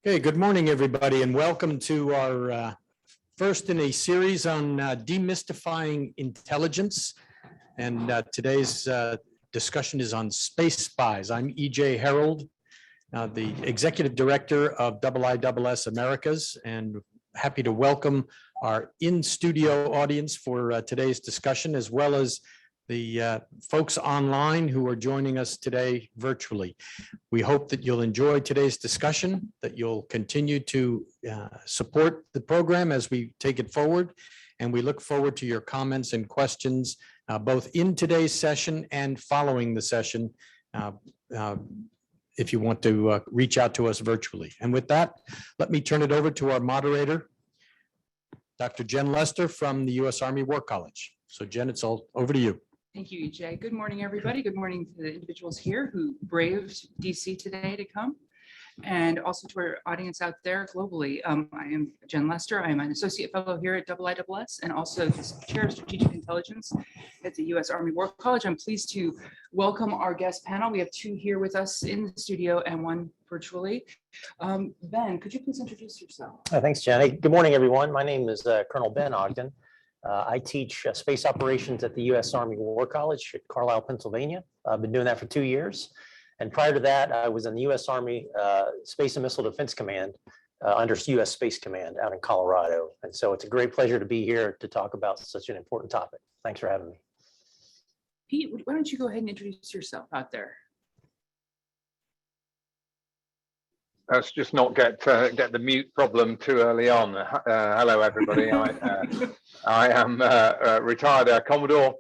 Okay, good morning, everybody, and welcome to our first in a series on demystifying intelligence. And today's discussion is on space spies. I'm E.J. Harold, the Executive Director of IISS Americas, and happy to welcome our in-studio audience for today's discussion, as well as the folks online who are joining us today virtually. We hope that you'll enjoy today's discussion, that you'll continue to support the program as we take it forward. And we look forward to your comments and questions, both in today's session and following the session, if you want to reach out to us virtually. And with that, let me turn it over to our moderator, Dr. Jen Lester from the U.S. Army War College. So Jen, it's all over to you. Thank you, EJ. Good morning, everybody. Good morning to the individuals here who braved DC today to come, and also to our audience out there globally. I am Jen Lester. I am an associate fellow here at IISS and also the chair of strategic intelligence at the U.S. Army War College. I'm pleased to welcome our guest panel. We have two here with us in the studio and one virtually. Ben, could you please introduce yourself? Thanks, Jen. Hey, good morning, everyone. My name is Colonel Ben Ogden. I teach space operations at the U.S. Army War College at Carlisle, Pennsylvania. I've been doing that for 2 years. And prior to that, I was in the U.S. Army Space and Missile Defense Command under U.S. Space Command out in Colorado. And so it's a great pleasure to be here to talk about such an important topic. Thanks for having me. Pete, why don't you go ahead and introduce yourself out there? Let's just not get the mute problem too early on. Hello, everybody. I am retired Commodore,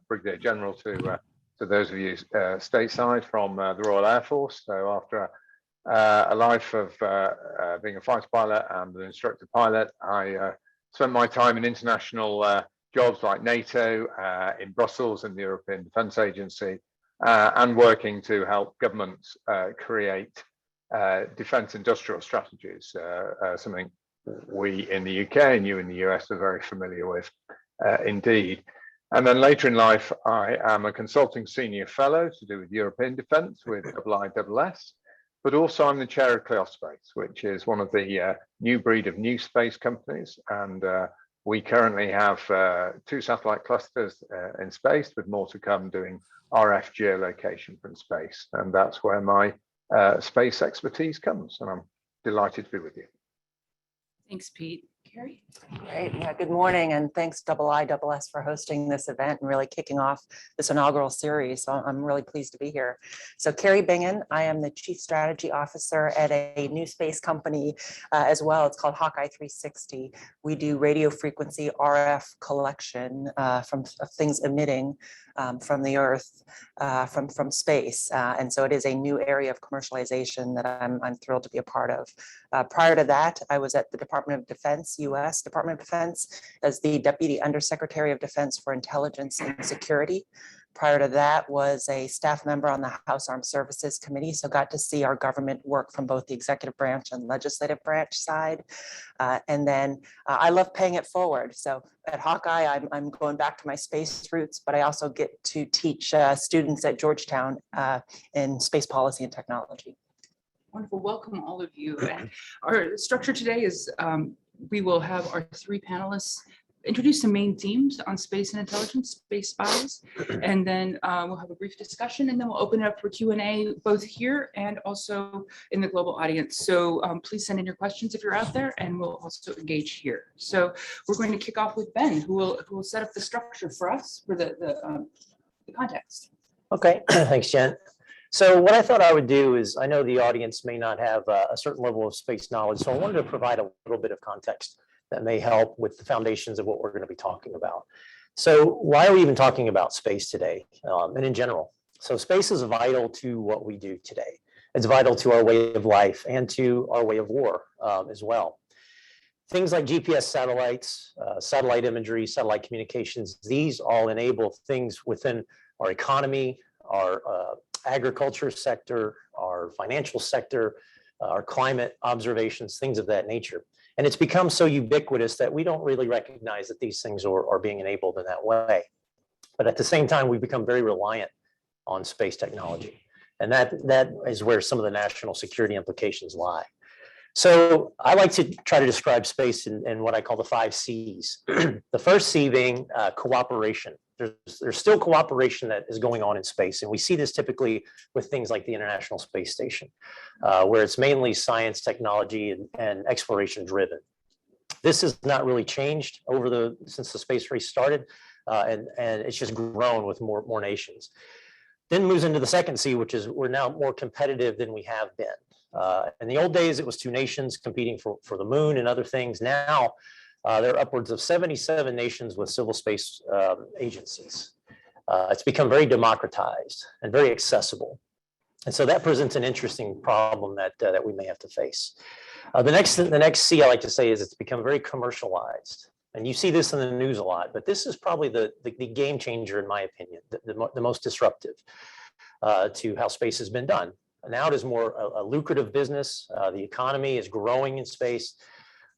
Brigadier General to those of you stateside from the Royal Air Force. So after a life of being a fighter pilot and an instructor pilot, I spent my time in international jobs like NATO, in Brussels in the European Defence Agency, and working to help governments create defense industrial strategies, something we in the UK and you in the US are very familiar with indeed. And then later in life, I am a consulting senior fellow to do with European defense with IISS, but also I'm the chair of Cleospace, which is one of the new breed of new space companies. And we currently have 2 satellite clusters in space, with more to come doing RF geolocation from space. And that's where my space expertise comes, and I'm delighted to be with you. Thanks, Pete. Kari? Great. Yeah, good morning, and thanks IISS for hosting this event and really kicking off this inaugural series. So I'm really pleased to be here. So Kari Bingen, I am the Chief Strategy Officer at a new space company as well. It's called Hawkeye 360. We do radio frequency RF collection from things emitting from the Earth, from space. And so it is a new area of commercialization that I'm thrilled to be a part of. Prior to that, I was at the Department of Defense, U.S. Department of Defense, as the Deputy Undersecretary of Defense for Intelligence and Security. Prior to that was a staff member on the House Armed Services Committee, so got to see our government work from both the executive branch and legislative branch side. And then I love paying it forward. So at Hawkeye, I'm going back to my space roots, but I also get to teach students at Georgetown in space policy and technology. Wonderful. Welcome, all of you. And our structure today is we will have our 3 panelists introduce some main themes on space and intelligence, space spies, and then we'll have a brief discussion, and then we'll open it up for Q&A both here and also in the global audience. So please send in your questions if you're out there, and we'll also engage here. So we're going to kick off with Ben, who will set up the structure for us for the context. Okay, thanks, Jen. So what I thought I would do is, I know the audience may not have a certain level of space knowledge, so I wanted to provide a little bit of context that may help with the foundations of what we're going to be talking about. So why are we even talking about space today and in general? So space is vital to what we do today. It's vital to our way of life and to our way of war as well. Things like GPS satellites, satellite imagery, satellite communications, these all enable things within our economy, our agriculture sector, our financial sector, our climate observations, things of that nature. And it's become so ubiquitous that we don't really recognize that these things are being enabled in that way. But at the same time, we've become very reliant on space technology. And that is where some of the national security implications lie. So I like to try to describe space in what I call the 5 C's. The first C being cooperation. There's still cooperation that is going on in space. And we see this typically with things like the International Space Station, where it's mainly science, technology, and exploration driven. This has not really changed since the space race started, and it's just grown with more nations. Then moves into the second C, which is we're now more competitive than we have been. In the old days, it was 2 nations competing for the moon and other things. Now, there are upwards of 77 nations with civil space agencies. It's become very democratized and very accessible. And so that presents an interesting problem that we may have to face. The next C I like to say is it's become very commercialized. And you see this in the news a lot, but this is probably the game changer, in my opinion, the most disruptive to how space has been done. Now it is more a lucrative business. The economy is growing in space.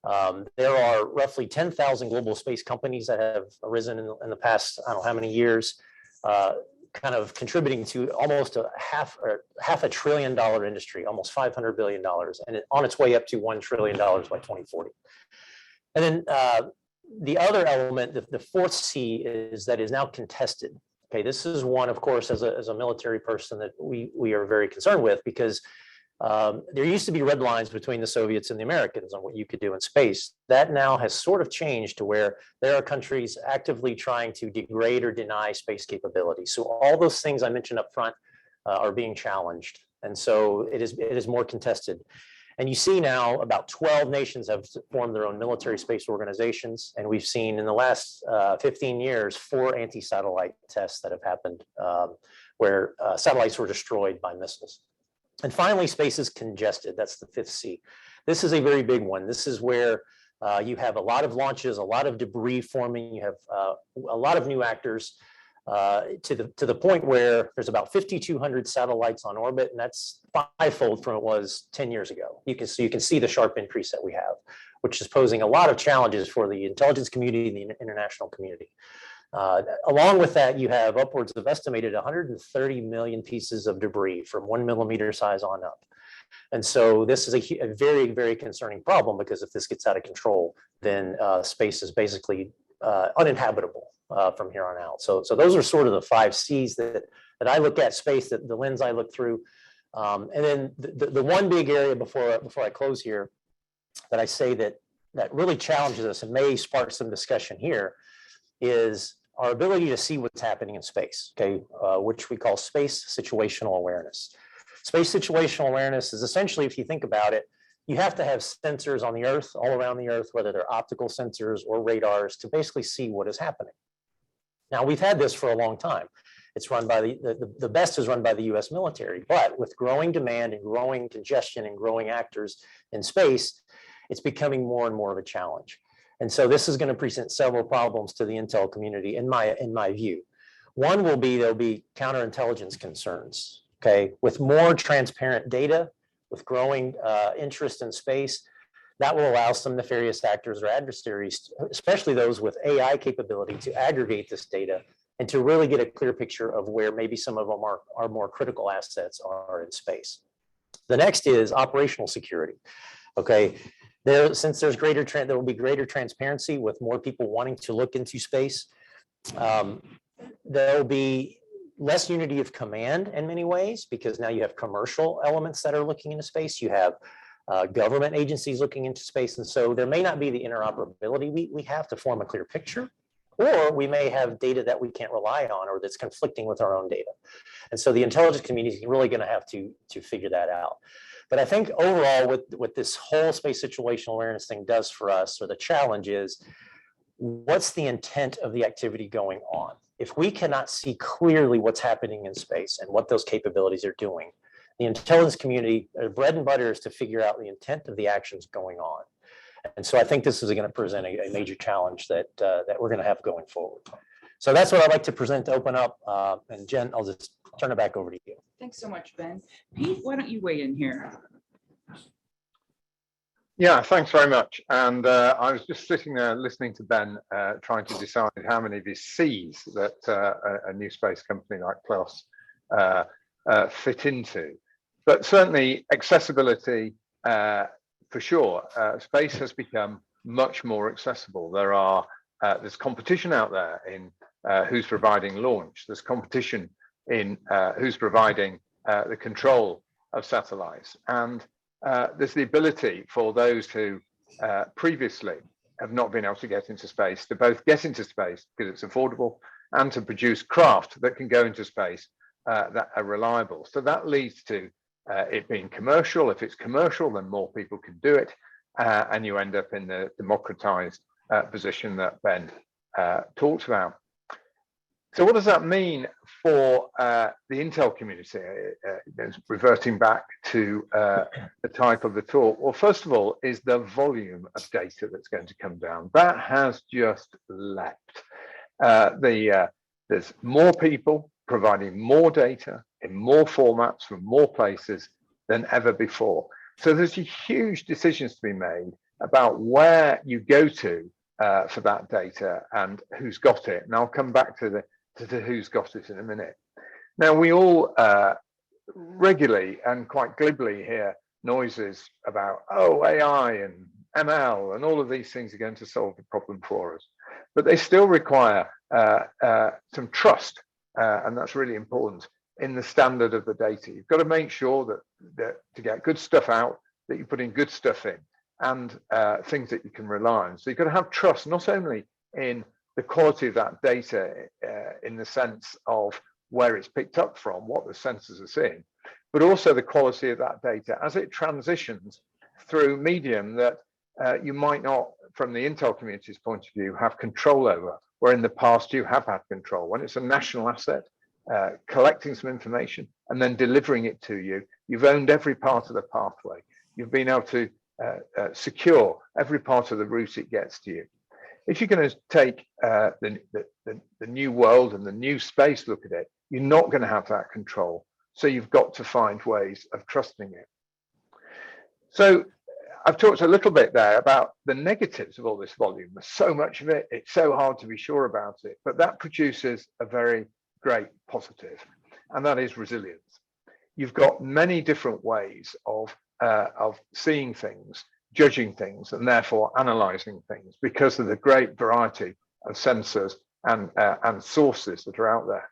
There are roughly 10,000 global space companies that have arisen in the past, I don't know how many years, kind of contributing to almost half a $1 trillion industry, almost $500 billion, and on its way up to $1 trillion by 2040. And then the other element, the fourth C, is that is now contested. Okay, this is one, of course, as a military person that we are very concerned with, because there used to be red lines between the Soviets and the Americans on what you could do in space. That now has sort of changed to where there are countries actively trying to degrade or deny space capability. So all those things I mentioned up front are being challenged. And so it is more contested. And you see now about 12 nations have formed their own military space organizations. And we've seen in the last 15 years, 4 anti-satellite tests that have happened where satellites were destroyed by missiles. And finally, space is congested. That's the 5th C. This is a very big one. This is where you have a lot of launches, a lot of debris forming. You have a lot of new actors to the point where there's about 5,200 satellites on orbit, and that's 5-fold from it was 10 years ago. You can see the sharp increase that we have, which is posing a lot of challenges for the intelligence community and the international community. Along with that, you have upwards of estimated 130 million pieces of debris from 1 millimeter size on up. And so this is a very, very concerning problem, because if this gets out of control, then space is basically uninhabitable from here on out. So those are sort of the 5 C's that I look at space, the lens I look through. And then the one big area before I close here that I say that really challenges us and may spark some discussion here is our ability to see what's happening in space, okay, which we call space situational awareness. Space situational awareness is essentially, if you think about it, you have to have sensors on the Earth, all around the Earth, whether they're optical sensors or radars, to basically see what is happening. Now, we've had this for a long time. It's run by the best is run by the US military, but with growing demand and growing congestion and growing actors in space, it's becoming more and more of a challenge. And so this is going to present several problems to the intel community, in my view. One will be there'll be counterintelligence concerns. Okay, with more transparent data, with growing interest in space, that will allow some nefarious actors or adversaries, especially those with AI capability, to aggregate this data and to really get a clear picture of where maybe some of them are more critical assets are in space. The next is operational security. Okay. Since there will be greater transparency with more people wanting to look into space, there will be less unity of command in many ways, because now you have commercial elements that are looking into space. You have government agencies looking into space. And so there may not be the interoperability we have to form a clear picture, or we may have data that we can't rely on or that's conflicting with our own data. And so the intelligence community is really going to have to figure that out. But I think overall, what this whole space situational awareness thing does for us, or the challenge is, what's the intent of the activity going on? If we cannot see clearly what's happening in space and what those capabilities are doing, the intelligence community, their bread and butter is to figure out the intent of the actions going on. And so I think this is going to present a major challenge that we're going to have going forward. So that's what I'd like to present to open up. And Jen, I'll just turn it back over to you. Thanks so much, Ben. Pete, why don't you weigh in here? Yeah, thanks very much. And I was just sitting there listening to Ben trying to decide how many of these C's that a new space company like PLOS fit into. But certainly accessibility, for sure, space has become much more accessible. There's competition out there in who's providing launch. There's competition in who's providing the control of satellites. And there's the ability for those who previously have not been able to get into space to both get into space because it's affordable and to produce craft that can go into space that are reliable. So that leads to it being commercial. If it's commercial, then more people can do it. And you end up in the democratized position that Ben talked about. So what does that mean for the Intel community? Reverting back to the type of the talk. Well, first of all, is the volume of data that's going to come down. That has just leapt. There's more people providing more data in more formats from more places than ever before. So there's huge decisions to be made about where you go to for that data and who's got it. And I'll come back to the who's got it in a minute. Now, we all regularly and quite glibly hear noises about, oh, AI and ML and all of these things are going to solve the problem for us. But they still require some trust, and that's really important, in the standard of the data. You've got to make sure that to get good stuff out, that you put in good stuff in, and things that you can rely on. So you've got to have trust, not only in the quality of that data in the sense of where it's picked up from, what the sensors are seeing, but also the quality of that data as it transitions through medium that you might not, from the Intel community's point of view, have control over, where in the past you have had control. When it's a national asset, collecting some information and then delivering it to you, you've owned every part of the pathway. You've been able to secure every part of the route it gets to you. If you're going to take the new world and the new space look at it, you're not going to have that control. So you've got to find ways of trusting it. So I've talked a little bit there about the negatives of all this volume. There's so much of it, it's so hard to be sure about it, but that produces a very great positive, and that is resilience. You've got many different ways of seeing things, judging things, and therefore analyzing things because of the great variety of sensors and sources that are out there.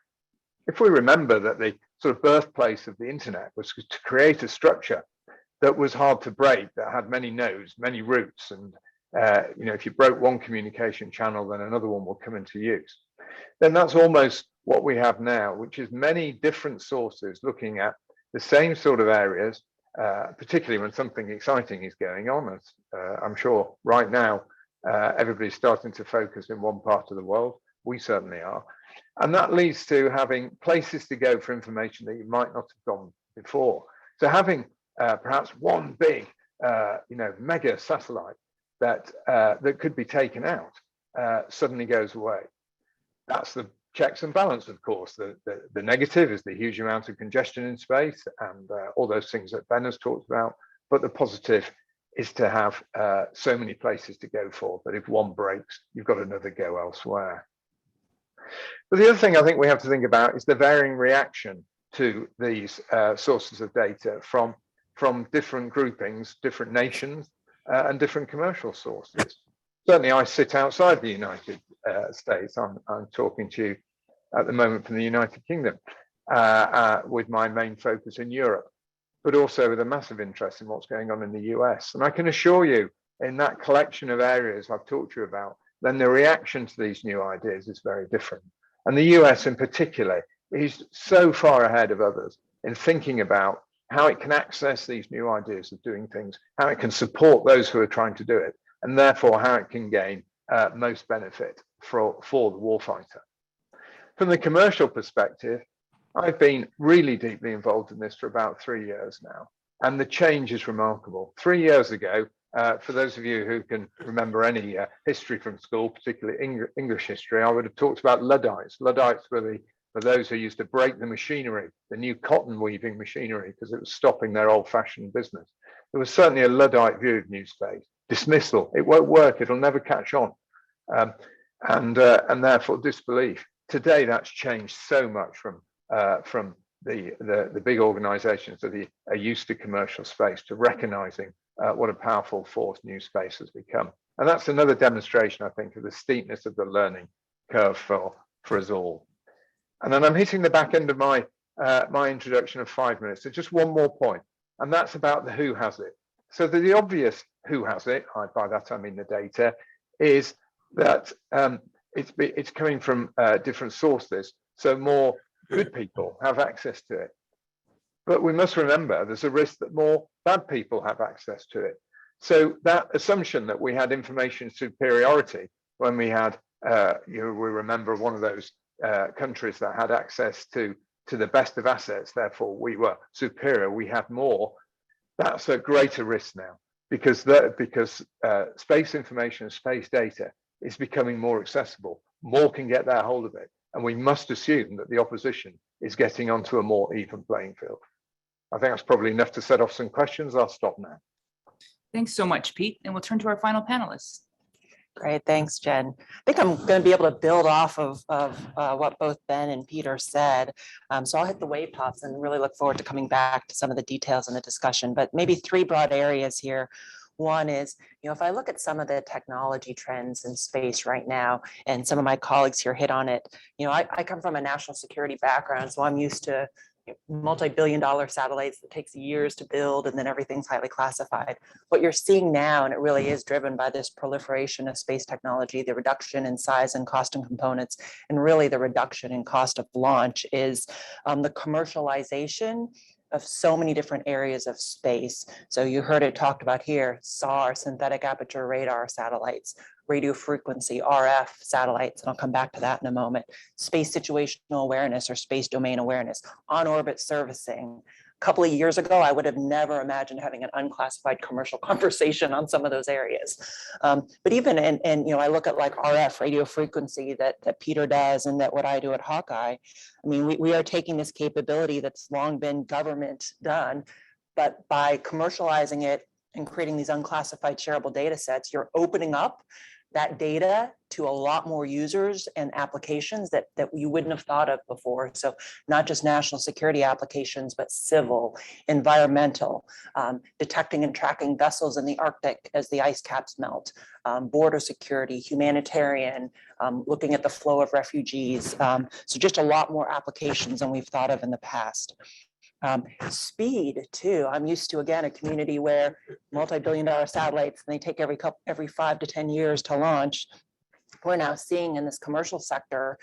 If we remember that the sort of birthplace of the internet was to create a structure that was hard to break, that had many nodes, many routes, and if you broke one communication channel, then another one will come into use. Then that's almost what we have now, which is many different sources looking at the same sort of areas, particularly when something exciting is going on. As I'm sure right now, everybody's starting to focus in one part of the world. We certainly are. And that leads to having places to go for information that you might not have gone before. So having perhaps one big, mega satellite that could be taken out suddenly goes away. That's the checks and balance, of course. The negative is the huge amount of congestion in space and all those things that Ben has talked about. But the positive is to have so many places to go for that if one breaks, you've got another go elsewhere. But the other thing I think we have to think about is the varying reaction to these sources of data from different groupings, different nations, and different commercial sources. Certainly, I sit outside the United States. I'm talking to you at the moment from the United Kingdom, with my main focus in Europe, but also with a massive interest in what's going on in the US. And I can assure you, in that collection of areas I've talked to you about, then the reaction to these new ideas is very different. And the US in particular is so far ahead of others in thinking about how it can access these new ideas of doing things, how it can support those who are trying to do it, and therefore how it can gain most benefit for the warfighter. From the commercial perspective, I've been really deeply involved in this for about 3 years now, and the change is remarkable. 3 years ago, for those of you who can remember any history from school, particularly English history, I would have talked about Luddites. Luddites were those who used to break the machinery, the new cotton weaving machinery, because it was stopping their old-fashioned business. There was certainly a Luddite view of new space. Dismissal, it won't work, it'll never catch on, and therefore disbelief. Today, that's changed so much from the big organizations that are used to commercial space to recognizing what a powerful force new space has become. And that's another demonstration, I think, of the steepness of the learning curve for us all. And then I'm hitting the back end of my my introduction of 5 minutes. So just one more point, and that's about the who has it. So the obvious who has it, by that I mean the data, is that it's coming from different sources. So more good people have access to it. But we must remember there's a risk that more bad people have access to it. So that assumption that we had information superiority when we had, we remember one of those countries that had access to the best of assets, therefore we were superior, we had more. That's a greater risk now because space information and space data is becoming more accessible. More can get their hold of it. And we must assume that the opposition is getting onto a more even playing field. I think that's probably enough to set off some questions. I'll stop now. Thanks so much, Pete. And we'll turn to our final panelists. Great, thanks, Jen. I think I'm going to be able to build off of what both Ben and Peter said. So I'll hit the wave tops and really look forward to coming back to some of the details in the discussion, but maybe 3 broad areas here. One is, if I look at some of the technology trends in space right now, and some of my colleagues here hit on it, I come from a national security background, so I'm used to multi-billion-dollar satellites that takes years to build, and then everything's highly classified. What you're seeing now, and it really is driven by this proliferation of space technology, the reduction in size and cost and components, and really the reduction in cost of launch, is the commercialization of so many different areas of space. So you heard it talked about here: SAR, synthetic aperture radar satellites, radio frequency, RF satellites, and I'll come back to that in a moment, space situational awareness or space domain awareness, on-orbit servicing. A couple of years ago, I would have never imagined having an unclassified commercial conversation on some of those areas. But even I look at like RF, radio frequency, that Peter does, and that what I do at Hawkeye. I mean, we are taking this capability that's long been government done, but by commercializing it and creating these unclassified shareable data sets, you're opening up that data to a lot more users and applications that you wouldn't have thought of before. So not just national security applications, but civil, environmental, detecting and tracking vessels in the Arctic as the ice caps melt, border security, humanitarian, looking at the flow of refugees. So just a lot more applications than we've thought of in the past. Speed too. I'm used to, again, a community where multi-billion-dollar satellites, and they take every 5 to 10 years to launch. We're now seeing in this commercial sector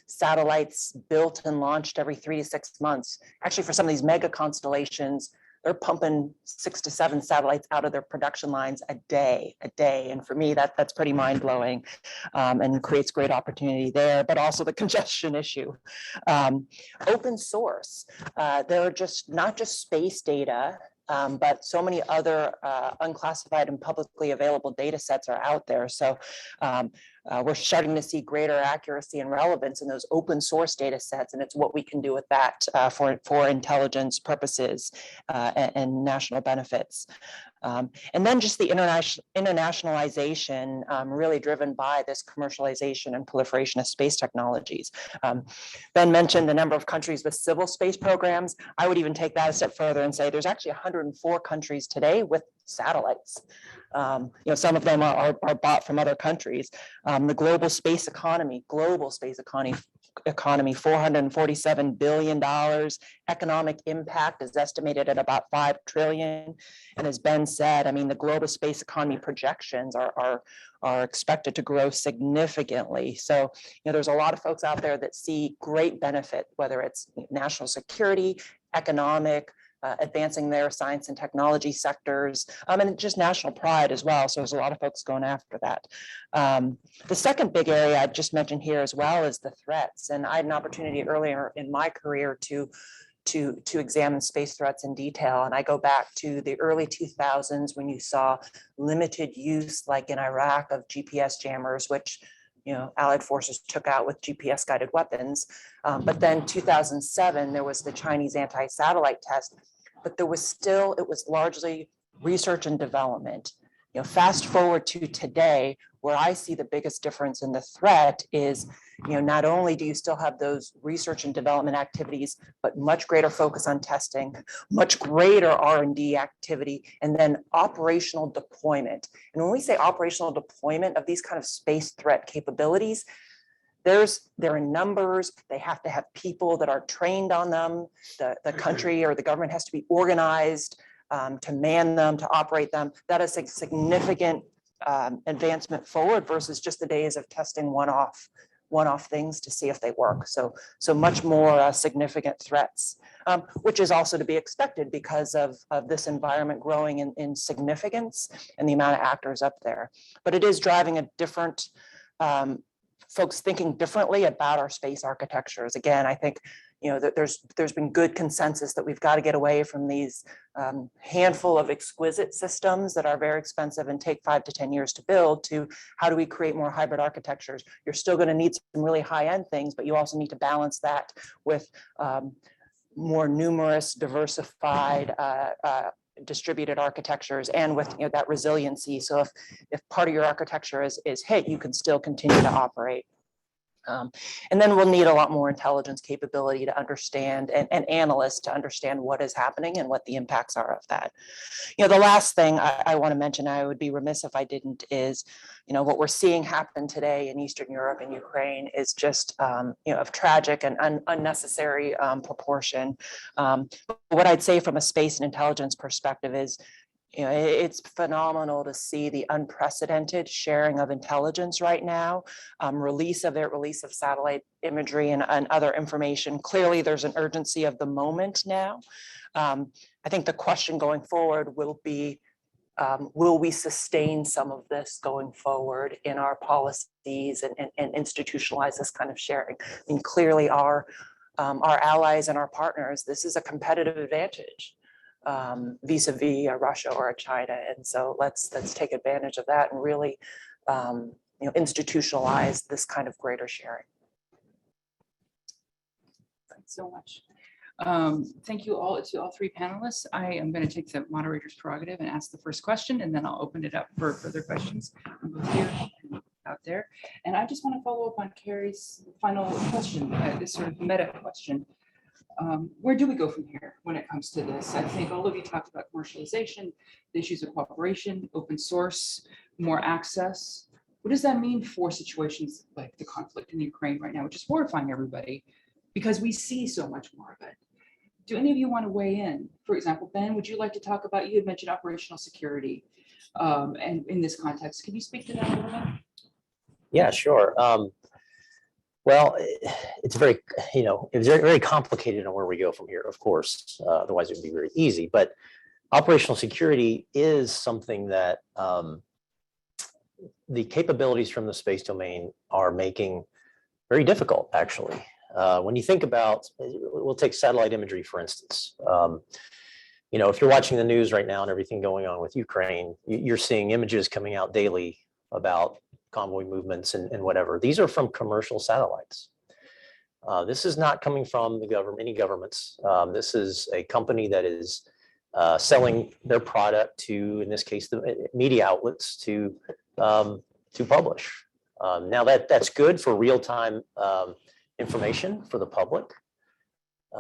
satellites built and launched every 3 to 6 months. Actually, for some of these mega constellations, they're pumping 6 to 7 satellites out of their production lines a day. And for me, that's pretty mind-blowing, and creates great opportunity there, but also the congestion issue. Open source, there are just not just space data, but so many other unclassified and publicly available data sets are out there. So we're starting to see greater accuracy and relevance in those open source data sets, and it's what we can do with that for intelligence purposes and national benefits. And then just the internationalization, really driven by this commercialization and proliferation of space technologies. Ben mentioned the number of countries with civil space programs. I would even take that a step further and say there's actually 104 countries today with satellites. Some of them are bought from other countries. The global space economy, $447 billion. Economic impact is estimated at about 5 trillion. And as Ben said, I mean, the global space economy projections are expected to grow significantly. So, there's a lot of folks out there that see great benefit, whether it's national security, economic, advancing their science and technology sectors, and just national pride as well. So there's a lot of folks going after that. The second big area I just mentioned here as well is the threats. And I had an opportunity earlier in my career to examine space threats in detail. And I go back to the early 2000s when you saw limited use, like in Iraq, of GPS jammers, which Allied forces took out with GPS guided weapons. But then 2007, there was the Chinese anti-satellite test, but it was largely research and development. fast forward to today, where I see the biggest difference in the threat is, not only do you still have those research and development activities, but much greater focus on testing, much greater R&D activity, and then operational deployment. And when we say operational deployment of these kind of space threat capabilities, there are numbers. They have to have people that are trained on them. The country or the government has to be organized to man them, to operate them. That is a significant advancement forward versus just the days of testing one-off things to see if they work. So much more significant threats, which is also to be expected because of this environment growing in significance and the amount of actors up there. But it is driving a different folks thinking differently about our space architectures. Again, I think that there's been good consensus that we've got to get away from these handful of exquisite systems that are very expensive and take 5 to 10 years to build, to how do we create more hybrid architectures. You're still going to need some really high-end things, but you also need to balance that with more numerous, diversified, distributed architectures, and with that resiliency. So if part of your architecture is hit, you can still continue to operate. And then we'll need a lot more intelligence capability to understand, and analysts to understand what is happening and what the impacts are of that. The last thing I want to mention, I would be remiss if I didn't, is what we're seeing happen today in Eastern Europe and Ukraine is just of tragic and unnecessary proportion. What I'd say from a space and intelligence perspective is, it's phenomenal to see the unprecedented sharing of intelligence right now, release of satellite imagery and other information. Clearly, there's an urgency of the moment now. I think the question going forward will be, will we sustain some of this going forward in our policies and institutionalize this kind of sharing? I mean, clearly our allies and our partners, this is a competitive advantage vis-a-vis Russia or China. And so let's take advantage of that and really institutionalize this kind of greater sharing. Thanks so much. Thank you all to all three panelists. I am going to take the moderator's prerogative and ask the first question, and then I'll open it up for further questions both here and out there. And I just want to follow up on Kari's final question, this sort of meta question. Where do we go from here when it comes to this? I think all of you talked about commercialization, the issues of cooperation, open source, more access. What does that mean for situations like the conflict in Ukraine right now, which is horrifying everybody because we see so much more of it? Do any of you want to weigh in? For example, Ben, would you like to talk about, you had mentioned operational security, and in this context, can you speak to that a little bit? Yeah, sure. Well, it's very, it's very complicated on where we go from here, of course. Otherwise, it would be very easy. But operational security is something that the capabilities from the space domain are making very difficult, actually. When you think about, we'll take satellite imagery, for instance. If you're watching the news right now and everything going on with Ukraine, you're seeing images coming out daily about convoy movements and whatever. These are from commercial satellites. This is not coming from the government, any governments. This is a company that is selling their product to, in this case, the media outlets to publish. Now that's good for real-time information for the public,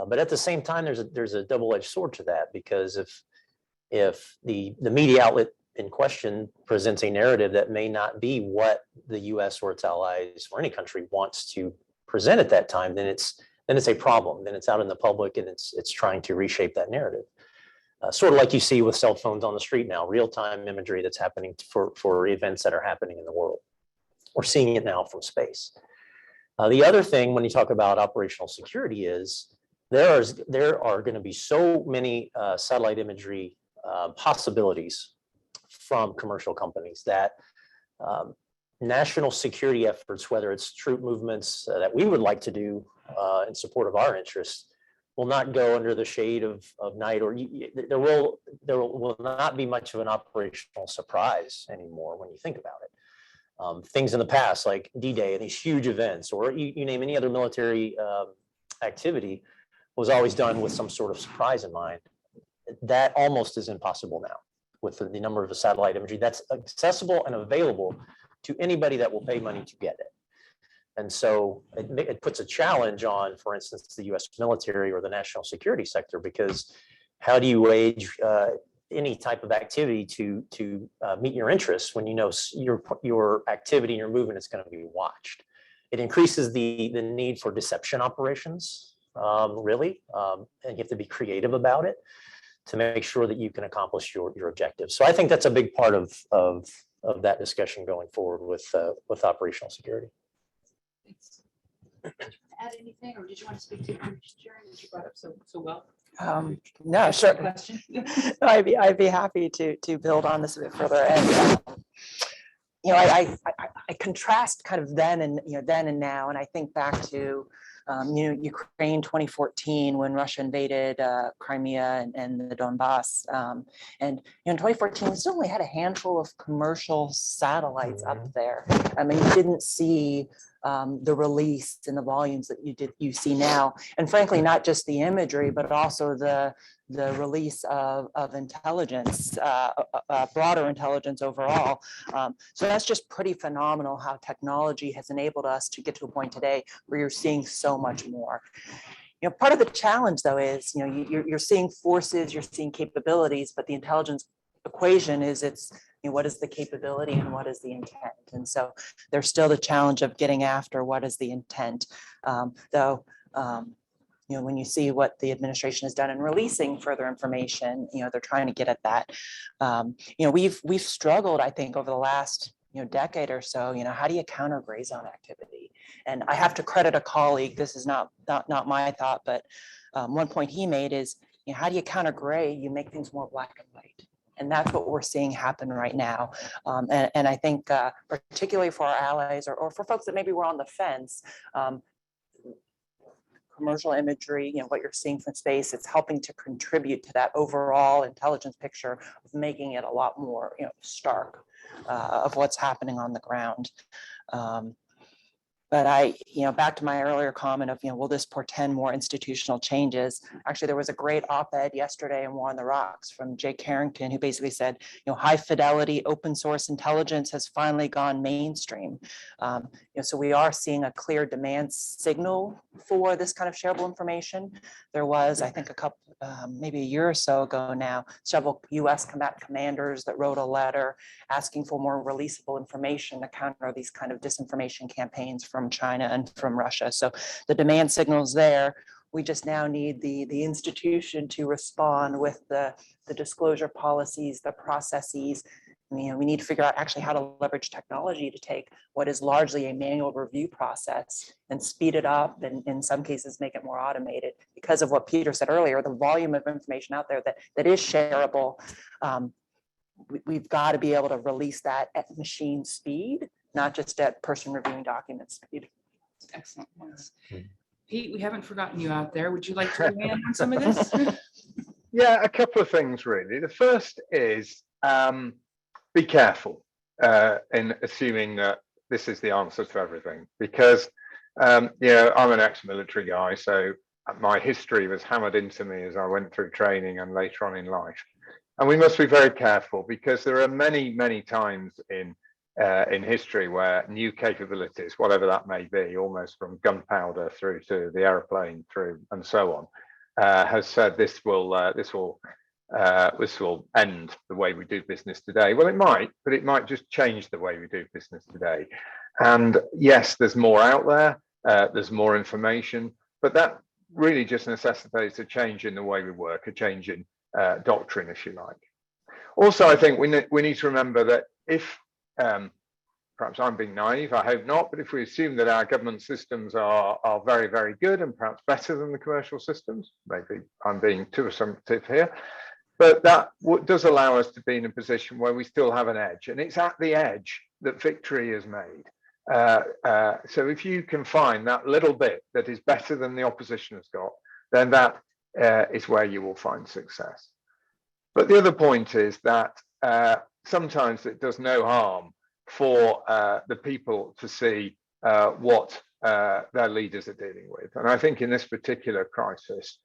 but at the same time, there's a double-edged sword to that, because if the media outlet in question presents a narrative that may not be what the U.S. or its allies or any country wants to present at that time, then it's a problem. Then it's out in the public and it's trying to reshape that narrative. Sort of like you see with cell phones on the street now, real-time imagery that's happening for events that are happening in the world. We're seeing it now from space. The other thing when you talk about operational security is there are going to be so many satellite imagery possibilities from commercial companies that national security efforts, whether it's troop movements that we would like to do in support of our interests, will not go under the shade of night, or there will not be much of an operational surprise anymore when you think about it. Things in the past like D-Day and these huge events, or you name any other military activity, was always done with some sort of surprise in mind. That almost is impossible now. with the number of the satellite imagery that's accessible and available to anybody that will pay money to get it. And so it puts a challenge on, for instance, the US military or the national security sector, because how do you wage any type of activity to meet your interests when you know your activity and your movement is going to be watched? It increases the need for deception operations, really, and you have to be creative about it to make sure that you can accomplish your objectives. So I think that's a big part of that discussion going forward with operational security. Thanks. Did you want to add anything, or did you want to speak to sharing what you brought up so well? No, sure. Question. I'd be happy to build on this a bit further. And you know, I contrast kind of then and now, and I think back to Ukraine 2014 when Russia invaded Crimea and the Donbass. And in 2014, we still only had a handful of commercial satellites up there. I mean, you didn't see the release and the volumes that you see now. And frankly, not just the imagery, but also the release of intelligence, broader intelligence overall. So that's just pretty phenomenal how technology has enabled us to get to a point today where you're seeing so much more. You know, part of the challenge though is, you know, you're seeing forces, you're seeing capabilities, but the intelligence equation is what is the capability and what is the intent? And so there's still the challenge of getting after what is the intent, you know, when you see what the administration has done in releasing further information, you know, they're trying to get at that. You know, we've struggled, I think, over the last decade or so. You know, how do you counter gray zone activity? And I have to credit a colleague. This is not my thought, but one point he made is, you know, how do you counter gray? You make things more black and white. And that's what we're seeing happen right now. And I think particularly for our allies or for folks that maybe were on the fence, commercial imagery, you know, what you're seeing from space, it's helping to contribute to that overall intelligence picture of making it a lot more, you know, stark of what's happening on the ground. But back to my earlier comment of, you know, will this portend more institutional changes? Actually, there was a great op-ed yesterday in War on the Rocks from Jake Harrington, who basically said, you know, high fidelity open source intelligence has finally gone mainstream. You know, so we are seeing a clear demand signal for this kind of shareable information. There was, I think, maybe a year or so ago now, several US combat commanders that wrote a letter asking for more releasable information to counter these kind of disinformation campaigns from China and from Russia. So the demand signal's there. We just now need the institution to respond with the disclosure policies, the processes. You know, we need to figure out actually how to leverage technology to take what is largely a manual review process and speed it up, and in some cases make it more automated. Because of what Peter said earlier, the volume of information out there that is shareable, we've got to be able to release that at machine speed, not just at person reviewing document speed. Excellent points. Pete, we haven't forgotten you out there. Would you like to weigh in on some of this? Yeah, a couple of things really. The first is be careful in assuming that this is the answer to everything, because you know, I'm an ex-military guy, so my history was hammered into me as I went through training and later on in life. And we must be very careful, because there are many times in history where new capabilities, whatever that may be, almost from gunpowder through to the airplane through and so on, has said this will end the way we do business today. Well, it might, but it might just change the way we do business today. And yes, there's more out there, there's more information, but that really just necessitates a change in the way we work, a change in doctrine, if you like. Also, I think we need to remember that if, perhaps I'm being naive, I hope not, but if we assume that our government systems are very good and perhaps better than the commercial systems, maybe I'm being too assumptive here, but that does allow us to be in a position where we still have an edge, and it's at the edge that victory is made. So if you can find that little bit that is better than the opposition has got, then that is where you will find success. But the other point is that sometimes it does no harm for the people to see what their leaders are dealing with. And I think in this particular crisis,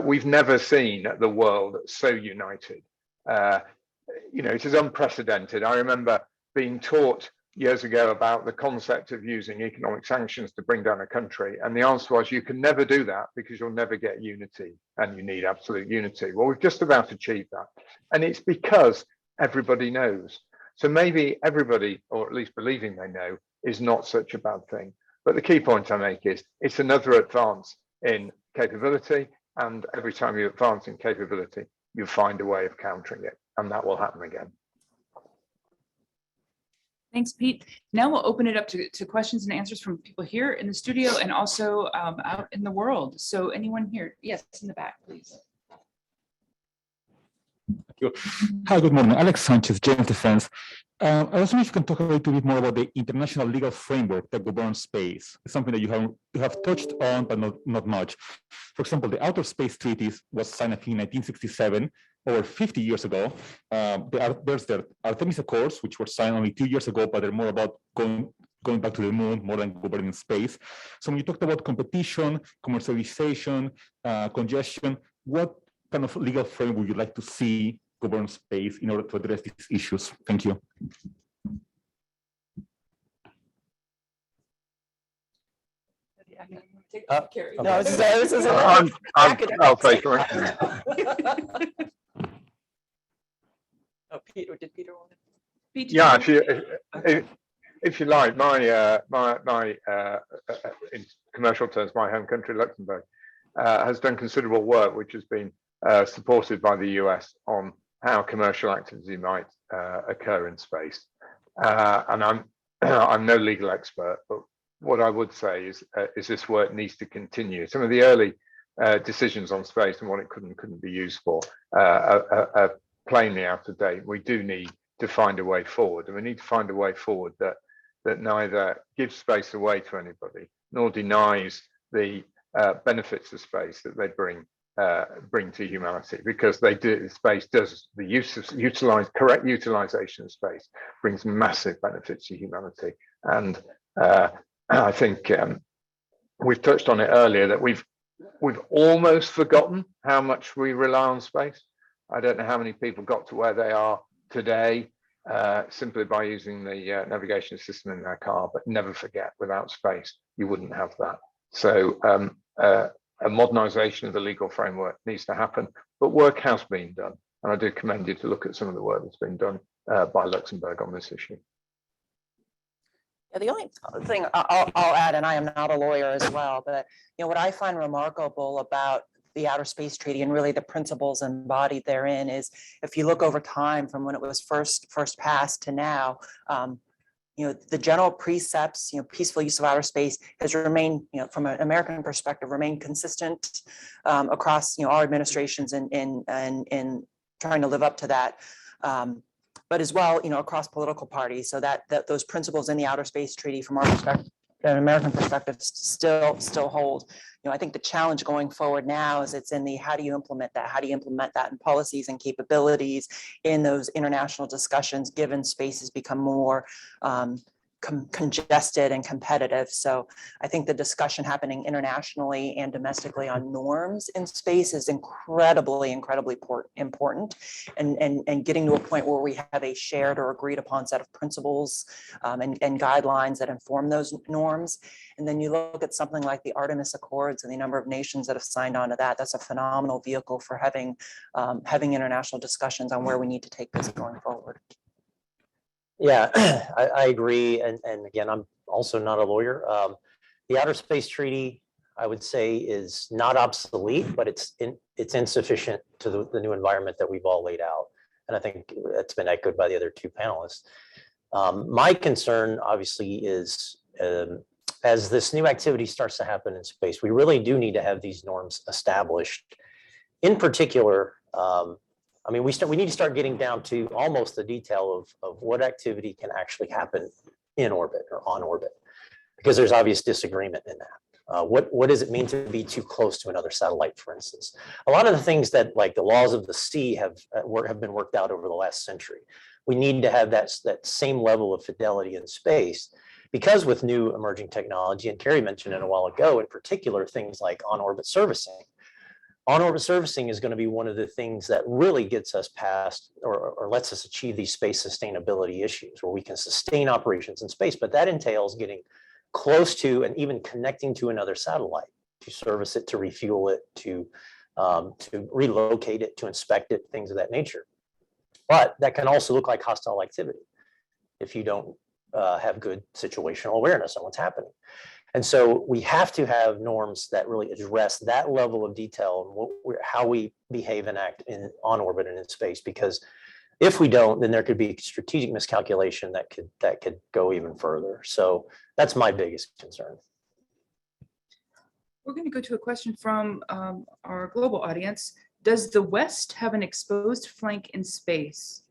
we've never seen the world so united. it is unprecedented. I remember being taught years ago about the concept of using economic sanctions to bring down a country. And the answer was, you can never do that because you'll never get unity, and you need absolute unity. Well, we've just about achieved that. And it's because everybody knows. So maybe everybody, or at least believing they know, is not such a bad thing. But the key point I make is it's another advance in capability. And every time you advance in capability, you find a way of countering it. And that will happen again. Thanks, Pete. Now we'll open it up to questions and answers from people here in the studio and also out in the world. So anyone here? Yes, in the back, please. Thank you. Hi, good morning. Alex Sanchez, James Defense. I was wondering if you can talk a little bit more about the international legal framework that governs space. It's something that you have touched on, but not much. For example, the Outer Space Treaty was signed in 1967, over 50 years ago. There's the Artemis Accords, which were signed only 2 years ago, but they're more about going back to the moon more than governing space. So when you talked about competition, commercialization, congestion, what kind of legal framework would you like to see govern space in order to address these issues? Thank you. Kari. No, this is I'll take it. Oh, Pete, or did Peter want to? Pete, Yeah, if you like, in commercial terms, my home country, Luxembourg, has done considerable work, which has been supported by the US on how commercial activity might occur in space. And I'm no legal expert, but what I would say is this work needs to continue. Some of the early decisions on space and what it couldn't be used for are plainly out of date. We do need to find a way forward, and we need to find a way forward that neither gives space away to anybody nor denies the benefits of space that they bring to humanity, because they do. Space does the correct utilization of space brings massive benefits to humanity, and I think we've touched on it earlier that we've almost forgotten how much we rely on space. I don't know how many people got to where they are today simply by using the navigation system in their car, but never forget, without space, you wouldn't have that. So a modernization of the legal framework needs to happen, but work has been done. And I do commend you to look at some of the work that's been done by Luxembourg on this issue. Yeah, the only thing I'll add, and I am not a lawyer as well, but what I find remarkable about the Outer Space Treaty and really the principles embodied therein is, if you look over time from when it was first passed to now, the general precepts, peaceful use of outer space has remained, from an American perspective, remained consistent across, our administrations in trying to live up to that. But as well, across political parties, so that those principles in the Outer Space Treaty, from our perspective, an American perspective, still hold. I think the challenge going forward now is it's in the how do you implement that? How do you implement that in policies and capabilities in those international discussions, given spaces become more congested and competitive. So I think the discussion happening internationally and domestically on norms in space is incredibly important, and getting to a point where we have a shared or agreed upon set of principles and guidelines that inform those norms. And then you look at something like the Artemis Accords and the number of nations that have signed on to that. That's a phenomenal vehicle for having international discussions on where we need to take this going forward. Yeah, I agree. And again, I'm also not a lawyer. The Outer Space Treaty, I would say, is not obsolete, but it's insufficient to the new environment that we've all laid out. And I think that's been echoed by the other two panelists. My concern, obviously, is as this new activity starts to happen in space, we really do need to have these norms established. In particular, we need to start getting down to almost the detail of what activity can actually happen in orbit or on orbit, because there's obvious disagreement in that. What does it mean to be too close to another satellite, for instance? A lot of the things that, like the laws of the sea, have been worked out over the last century. We need to have that same level of fidelity in space, because with new emerging technology, and Kari mentioned it a while ago, in particular, things like on-orbit servicing, On-orbit servicing is going to be one of the things that really gets us past or lets us achieve these space sustainability issues where we can sustain operations in space, but that entails getting close to and even connecting to another satellite to service it, to refuel it, to relocate it, to inspect it, things of that nature. But that can also look like hostile activity if you don't have good situational awareness on what's happening. And so we have to have norms that really address that level of detail and how we behave and act on orbit and in space. Because if we don't, then there could be strategic miscalculation that could go even further. So that's my biggest concern. We're going to go to a question from our global audience. Does the West have an exposed flank in space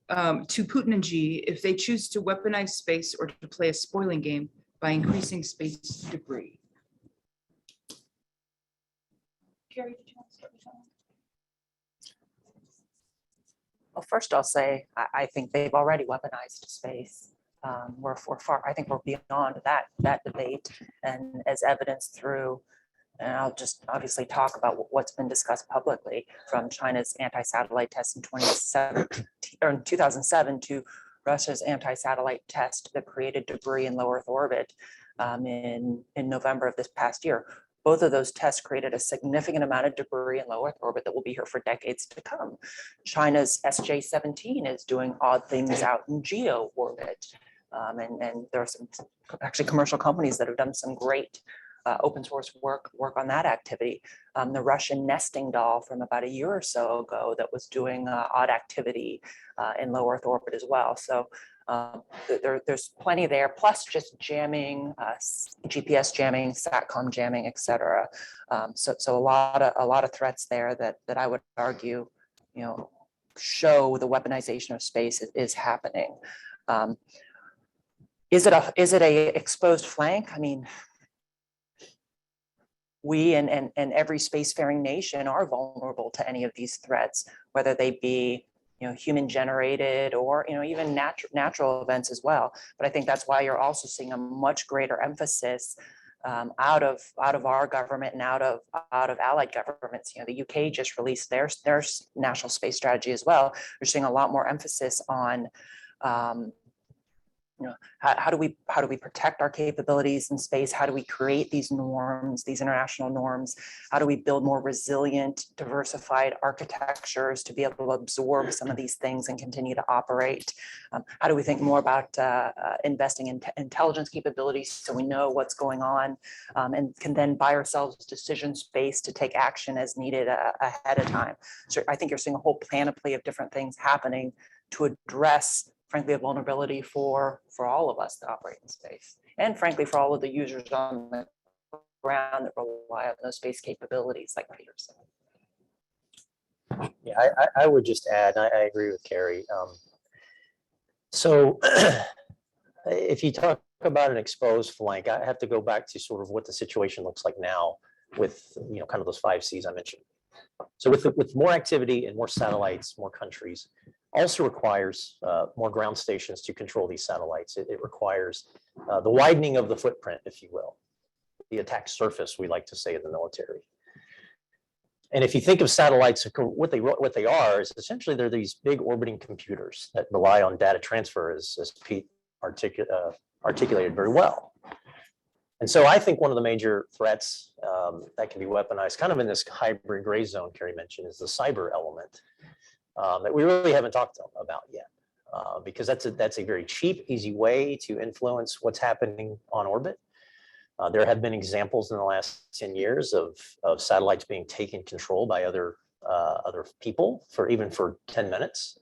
to Putin and Xi if they choose to weaponize space or to play a spoiling game by increasing space debris? Kari, did you want to start with that one? Well, first I'll say, I think they've already weaponized space. We're far, I think we're beyond that debate, and as evidenced through, and I'll just obviously talk about what's been discussed publicly, from China's anti-satellite test in 2007 to Russia's anti-satellite test that created debris in low Earth orbit in November of this past year. Both of those tests created a significant amount of debris in low Earth orbit that will be here for decades to come. China's SJ-17 is doing odd things out in geo orbit. And there are some actually commercial companies that have done some great open source work on that activity. The Russian nesting doll from about a year or so ago that was doing odd activity in low Earth orbit as well. So there's plenty there, plus just jamming, GPS jamming, SATCOM jamming, etc. So a lot of threats there that I would argue, show the weaponization of space is happening. Is it a exposed flank? I mean, we and every spacefaring nation are vulnerable to any of these threats, whether they be human generated or even natural events as well. But I think that's why you're also seeing a much greater emphasis out of our government and out of allied governments. The UK just released their national space strategy as well. We're seeing a lot more emphasis on how do we protect our capabilities in space? How do we create these norms, these international norms? How do we build more resilient, diversified architectures to be able to absorb some of these things and continue to operate? How do we think more about investing in intelligence capabilities so we know what's going on and can then buy ourselves decision space to take action as needed ahead of time? So I think you're seeing a whole panoply of different things happening to address, frankly, a vulnerability for all of us that operate in space, and frankly, for all of the users on the ground that rely on those space capabilities, like Peter said. Yeah, I would just add, I agree with Kari. So if you talk about an exposed flank, I have to go back to sort of what the situation looks like now with kind of those 5 Cs I mentioned. So with more activity and more satellites, more countries, also requires more ground stations to control these satellites. It requires the widening of the footprint, if you will, the attack surface, we like to say in the military. And if you think of satellites, what they are is essentially they're these big orbiting computers that rely on data transfer, as Pete articulated very well. And so I think one of the major threats that can be weaponized, kind of in this hybrid gray zone Kari mentioned, is the cyber element. That we really haven't talked about yet, because that's a very cheap, easy way to influence what's happening on orbit. There have been examples in the last 10 years of satellites being taken control by other people for 10 minutes.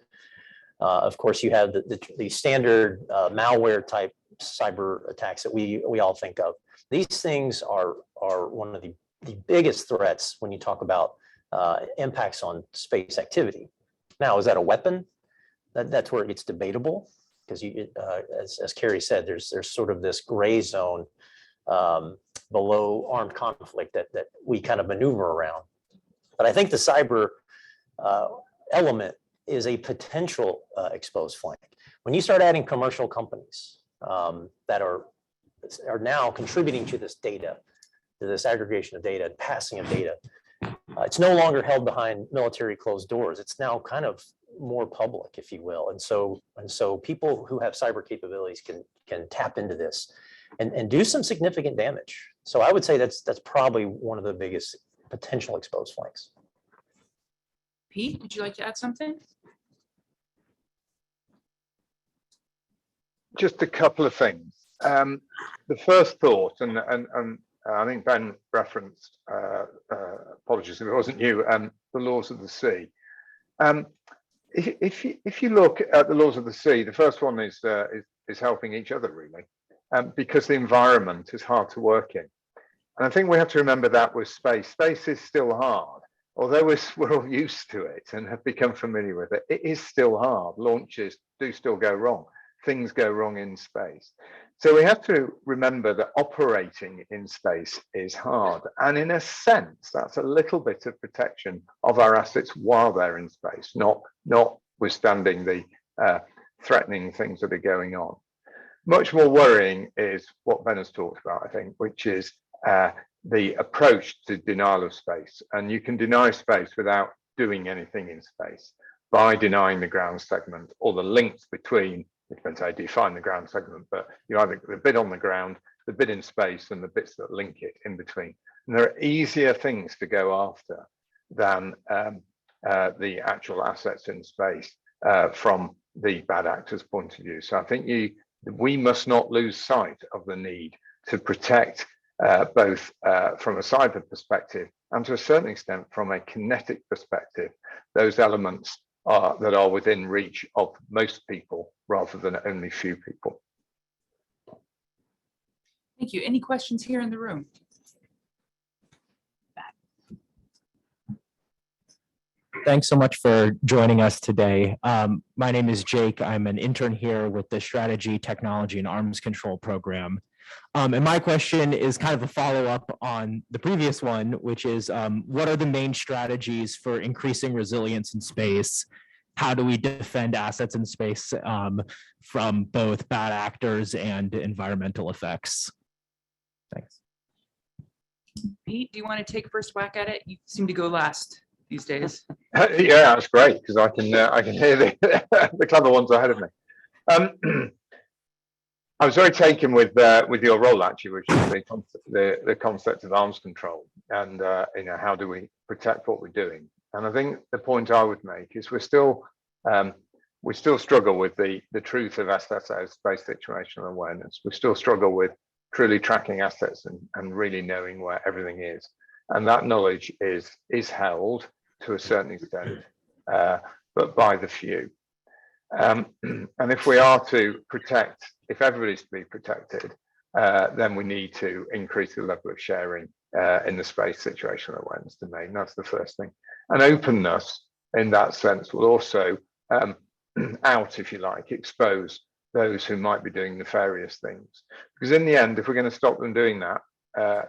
Of course, you have the standard malware type cyber attacks that we all think of. These things are one of the biggest threats when you talk about impacts on space activity. Now, is that a weapon? That's where it gets debatable, because as Kari said, there's sort of this gray zone below armed conflict that we kind of maneuver around. But I think the cyber element is a potential exposed flank. When you start adding commercial companies that are now contributing to this data, to this aggregation of data, passing of data, It's no longer held behind military closed doors. It's now kind of more public, if you will. And so people who have cyber capabilities can tap into this and do some significant damage. So I would say that's probably one of the biggest potential exposed flanks. Pete, would you like to add something? Just a couple of things. The first thought, and I think Ben referenced, apologies if it wasn't you, the laws of the sea. If you look at the laws of the sea, the first one is helping each other, really, because the environment is hard to work in. And I think we have to remember that with space. Space is still hard. Although we're all used to it and have become familiar with it, it is still hard. Launches do still go wrong. Things go wrong in space. So we have to remember that operating in space is hard. And in a sense, that's a little bit of protection of our assets while they're in space, notwithstanding the threatening things that are going on. Much more worrying is what Ben has talked about, I think, which is the approach to denial of space. And you can deny space without doing anything in space by denying the ground segment or the links between. It depends how you define the ground segment, but you either the bit on the ground, the bit in space, and the bits that link it in between. And there are easier things to go after than the actual assets in space from the bad actors' point of view. So I think we must not lose sight of the need to protect both from a cyber perspective and to a certain extent from a kinetic perspective, those elements that are within reach of most people rather than only few people. Thank you. Any questions here in the room? Thanks so much for joining us today. My name is Jake. I'm an intern here with the Strategy, Technology, and Arms Control program. And my question is kind of a follow-up on the previous one, which is what are the main strategies for increasing resilience in space? How do we defend assets in space from both bad actors and environmental effects? Thanks. Pete, do you want to take first whack at it? You seem to go last these days. Yeah, that's great because I can hear the clever ones ahead of me. I was very taken with your role actually, which is the concept of arms control and how do we protect what we're doing. And I think the point I would make is we still struggle with the truth of SSO, space situational awareness. We still struggle with truly tracking assets and really knowing where everything is. And that knowledge is held to a certain extent, but by the few. And if we are to protect, if everybody's to be protected, then we need to increase the level of sharing in the space situational awareness domain. That's the first thing. And openness in that sense will also if you like, expose those who might be doing nefarious things. Because in the end, if we're going to stop them doing that,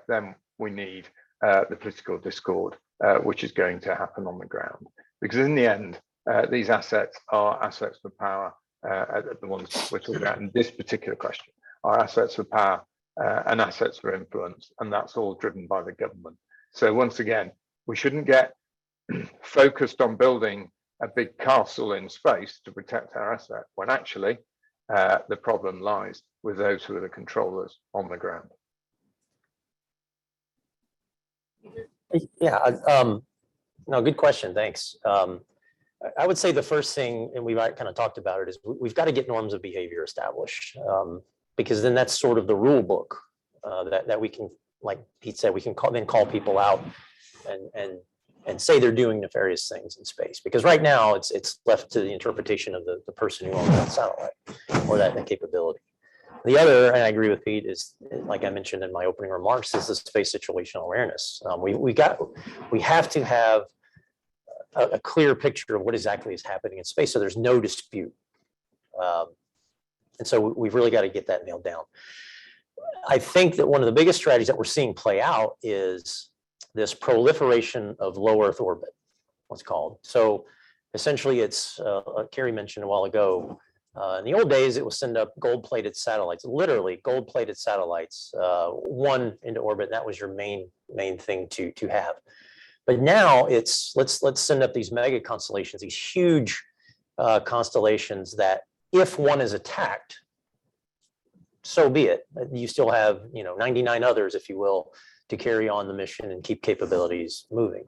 then we need the political discord, which is going to happen on the ground. Because in the end, these assets are assets for power, the ones we're talking about in this particular question, are assets for power and assets for influence, and that's all driven by the government. So once again, we shouldn't get focused on building a big castle in space to protect our asset, when actually the problem lies with those who are the controllers on the ground. Yeah, no, good question, thanks. I would say the first thing, and we've kind of talked about it, is we've got to get norms of behavior established, because then that's sort of the rule book that we can, like Pete said, we can call people out and say they're doing nefarious things in space. Because right now it's left to the interpretation of the person who owns that satellite or that capability. The other, and I agree with Pete, is, like I mentioned in my opening remarks, is the space situational awareness. We have to have a clear picture of what exactly is happening in space, so there's no dispute. And so we've really got to get that nailed down. I think that one of the biggest strategies that we're seeing play out is this proliferation of low Earth orbit, what's called. So essentially it's, Kari mentioned a while ago, in the old days, it was send up gold-plated satellites, literally gold-plated satellites, one into orbit. That was your main thing to have. But now it's let's send up these mega constellations, these huge constellations that if one is attacked, so be it. You still have 99 others, if you will, to carry on the mission and keep capabilities moving.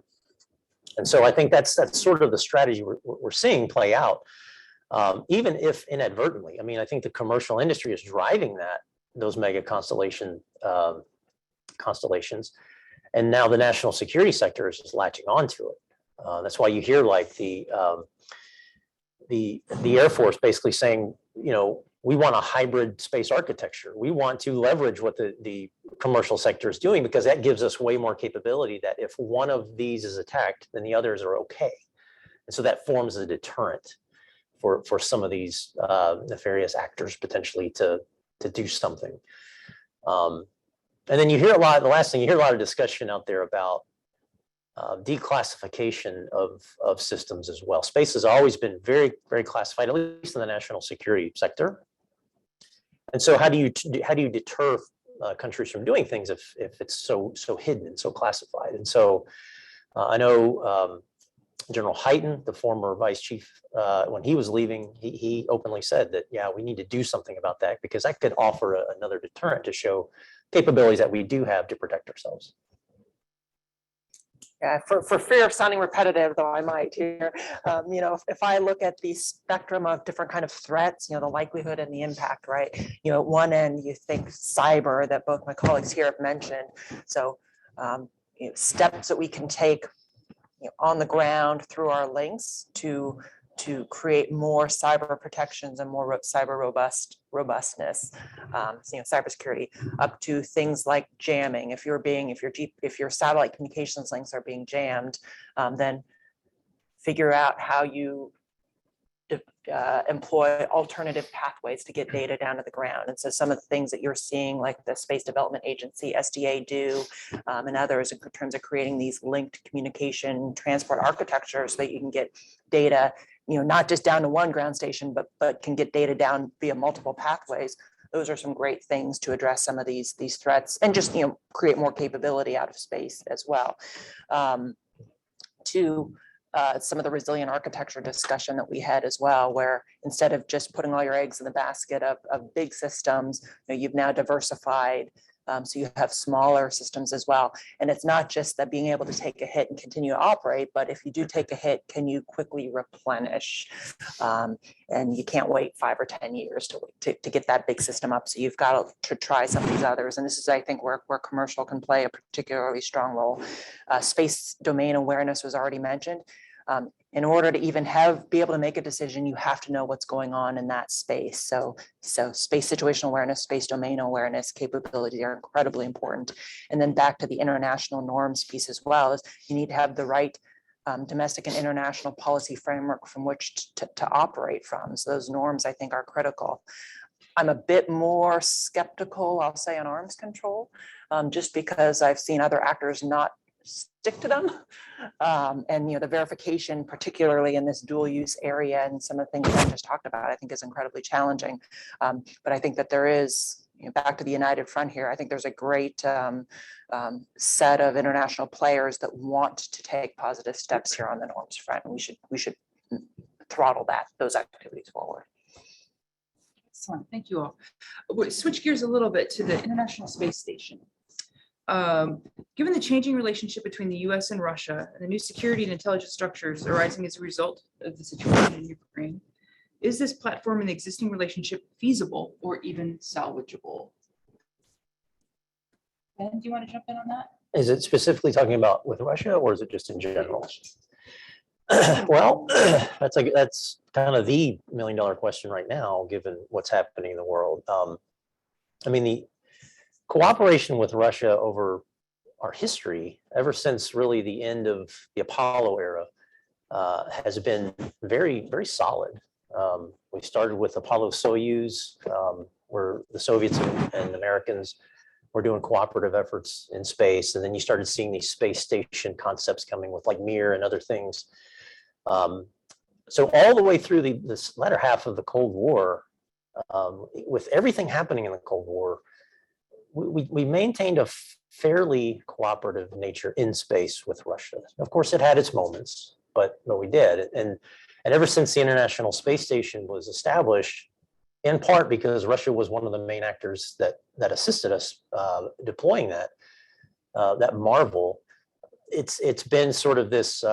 And so I think that's sort of the strategy we're seeing play out, even if inadvertently. I mean, I think the commercial industry is driving those mega constellations, and now the national security sector is just latching onto it. That's why you hear like the Air Force basically saying, we want a hybrid space architecture. We want to leverage what the commercial sector is doing, because that gives us way more capability that if one of these is attacked, then the others are okay. And so that forms a deterrent for some of these nefarious actors potentially to do something. And then you hear the last thing, you hear a lot of discussion out there about declassification of systems as well. Space has always been very, very classified, at least in the national security sector. And so how do you deter countries from doing things if it's so hidden and so classified? And so I know General Hyten, the former vice chief, when he was leaving, he openly said that, yeah, we need to do something about that, because that could offer another deterrent to show capabilities that we do have to protect ourselves. Yeah, for fear of sounding repetitive, though I might here, if I look at the spectrum of different kind of threats, the likelihood and the impact, right? At one end, you think cyber that both my colleagues here have mentioned. So steps that we can take on the ground through our links to create more cyber protections and more cyber robustness, cybersecurity, up to things like jamming. If your satellite communications links are being jammed, then figure out how you employ alternative pathways to get data down to the ground. And so some of the things that you're seeing, like the Space Development Agency, SDA do, and others, in terms of creating these linked communication transport architectures so that you can get data, not just down to one ground station, but can get data down via multiple pathways. Those are some great things to address some of these threats and just create more capability out of space as well. Some of the resilient architecture discussion that we had as well, where instead of just putting all your eggs in the basket of big systems, you've now diversified. So you have smaller systems as well. And it's not just that being able to take a hit and continue to operate, but if you do take a hit, can you quickly replenish? And you can't wait 5 or 10 years to get that big system up. So you've got to try some of these others. And this is, I think, where commercial can play a particularly strong role. Space domain awareness was already mentioned. In order to even be able to make a decision, you have to know what's going on in that space. So space situational awareness, space domain awareness capabilities are incredibly important. And then back to the international norms piece as well, is you need to have the right domestic and international policy framework from which to operate from. So those norms, I think, are critical. I'm a bit more skeptical, I'll say, on arms control, just because I've seen other actors not stick to them. And the verification, particularly in this dual use area and some of the things that I just talked about, I think is incredibly challenging. But I think that there is, back to the United Front here, I think there's a great set of international players that want to take positive steps here on the norms front. And we should throttle those activities forward. Excellent, thank you all. We'll switch gears a little bit to the International Space Station. Given the changing relationship between the US and Russia and the new security and intelligence structures arising as a result of the situation in Ukraine, is this platform and the existing relationship feasible or even salvageable? Ben, do you want to jump in on that? Is it specifically talking about with Russia, or is it just in general? Well, that's kind of the million-dollar question right now, given what's happening in the world. I mean, the cooperation with Russia over our history, ever since really the end of the Apollo era, has been very, very solid. We started with Apollo-Soyuz, where the Soviets and Americans were doing cooperative efforts in space. And then you started seeing these space station concepts coming with like Mir and other things. So all the way through this latter half of the Cold War, with everything happening in the Cold War, we maintained a fairly cooperative nature in space with Russia. Of course, it had its moments, but we did. And ever since the International Space Station was established, in part because Russia was one of the main actors that assisted us deploying that marvel, it's been sort of this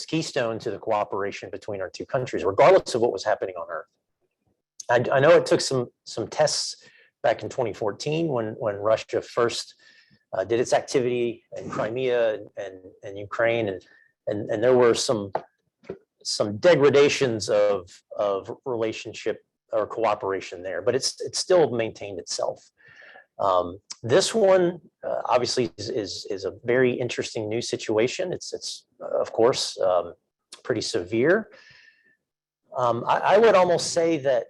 keystone to the cooperation between our two countries, regardless of what was happening on Earth. I know it took some tests back in 2014 when Russia first did its activity in Crimea and Ukraine, and there were some degradations of relationship or cooperation there, but it's still maintained itself. This one obviously is a very interesting new situation. It's of course pretty severe. I would almost say that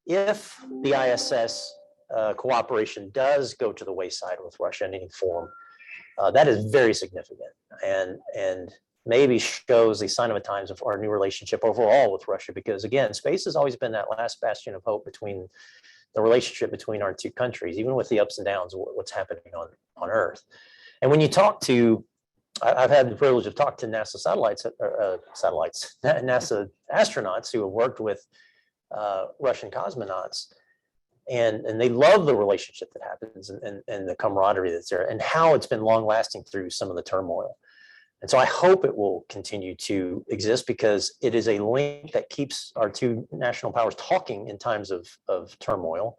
if the IISS cooperation does go to the wayside with Russia in any form, that is very significant and maybe shows a sign of the times of our new relationship overall with Russia, because again, space has always been that last bastion of hope between the relationship between our two countries, even with the ups and downs of what's happening on Earth. And when you talk to, I've had the privilege of talking to NASA NASA astronauts who have worked with Russian cosmonauts, and they love the relationship that happens and the camaraderie that's there and how it's been long lasting through some of the turmoil. And so I hope it will continue to exist, because it is a link that keeps our two national powers talking in times of turmoil,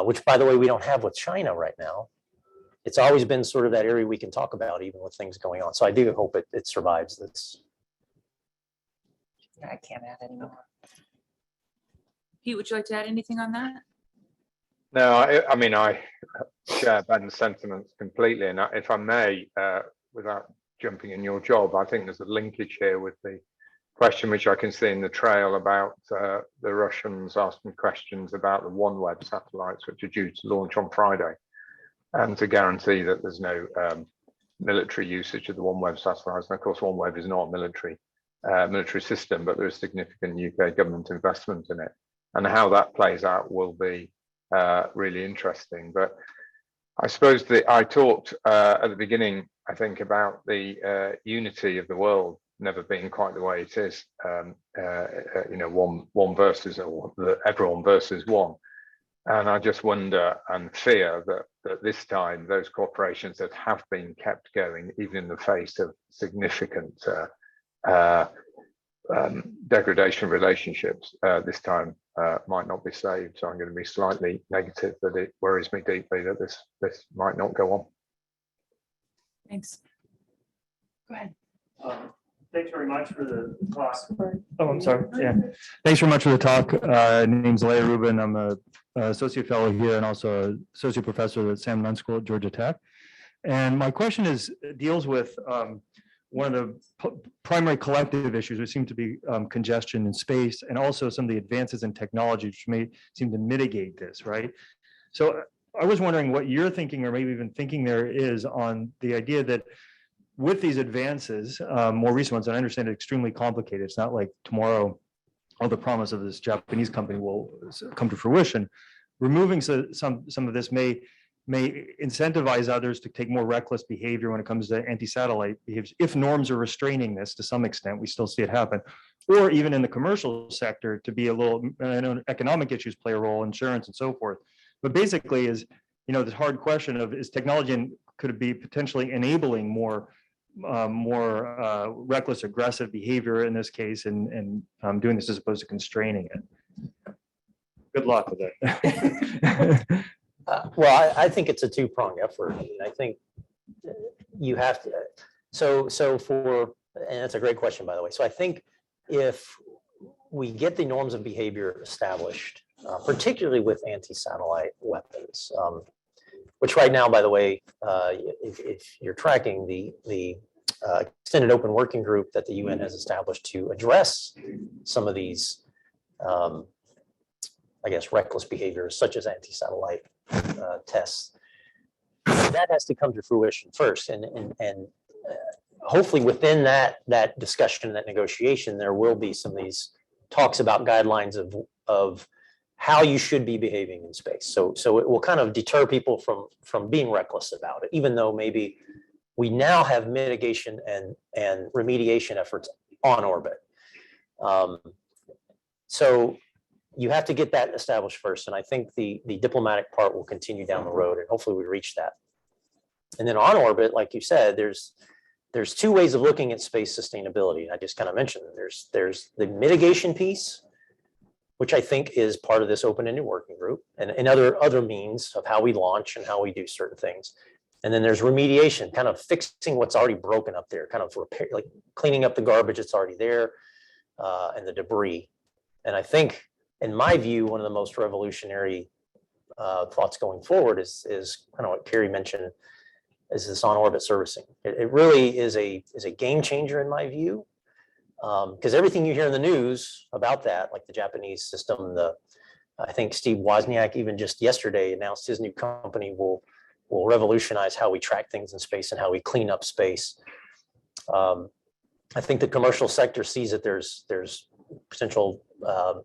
which, by the way, we don't have with China right now. It's always been sort of that area we can talk about, even with things going on. So I do hope it survives this. I can't add anymore. Pete, would you like to add anything on that? No, I mean, I share Ben's sentiments completely. And if I may, without jumping in your job, I think there's a linkage here with the question which I can see in the trail about the Russians asking questions about the OneWeb satellites, which are due to launch on Friday, and to guarantee that there's no military usage of the OneWeb satellites. And of course, OneWeb is not a military system, but there is significant UK government investment in it. And how that plays out will be really interesting. But I suppose that I talked at the beginning, I think, about the unity of the world never being quite the way it is. You know, one versus, or everyone versus one. And I just wonder and fear that this time those corporations that have been kept going, even in the face of significant degradation of relationships, this time might not be saved. So I'm going to be slightly negative, but it worries me deeply that this might not go on. Thanks. Go ahead. Thanks very much for the talk. Oh, I'm sorry. Yeah. Thanks very much for the talk. Name's Leia Rubin. I'm a associate fellow here and also an associate professor at Sam Nunn School at Georgia Tech. And my question deals with one of the primary collective issues, which seem to be congestion in space, and also some of the advances in technology which may seem to mitigate this, right? So I was wondering what you're thinking, or maybe even thinking there is, on the idea that with these advances, more recent ones, and I understand it's extremely complicated. It's not like tomorrow all the promise of this Japanese company will come to fruition. Removing some of this may incentivize others to take more reckless behavior when it comes to anti-satellite behavior. If norms are restraining this to some extent, we still see it happen. Or even in the commercial sector to be a little, I know economic issues play a role, insurance and so forth. But basically is, you know, this hard question of, is technology and could it be potentially enabling more reckless, aggressive behavior in this case, and doing this as opposed to constraining it? Good luck with it. Well, I think it's a two-pronged effort. I mean, I think you have to, so for, and that's a great question, by the way. So I think if we get the norms of behavior established, particularly with anti-satellite weapons, which right now, by the way, if you're tracking the extended open working group that the UN has established to address some of these, I guess, reckless behaviors, such as anti-satellite tests, that has to come to fruition first. And hopefully within that discussion, that negotiation, there will be some of these talks about guidelines of how you should be behaving in space. So it will kind of deter people from being reckless about it, even though maybe we now have mitigation and remediation efforts on orbit. So you have to get that established first. And I think the diplomatic part will continue down the road, and hopefully we reach that. And then on orbit, like you said, there's two ways of looking at space sustainability. I just kind of mentioned there's the mitigation piece, which I think is part of this open-ended working group, and other means of how we launch and how we do certain things. And then there's remediation, kind of fixing what's already broken up there, kind of repair, like cleaning up the garbage that's already there, and the debris. And I think, in my view, one of the most revolutionary thoughts going forward is kind of what Kari mentioned, is this on-orbit servicing. It really is a game changer in my view, because everything you hear in the news about that, like the Japanese system, I think Steve Wozniak even just yesterday announced his new company will revolutionize how we track things in space and how we clean up space. I think the commercial sector sees that there's potential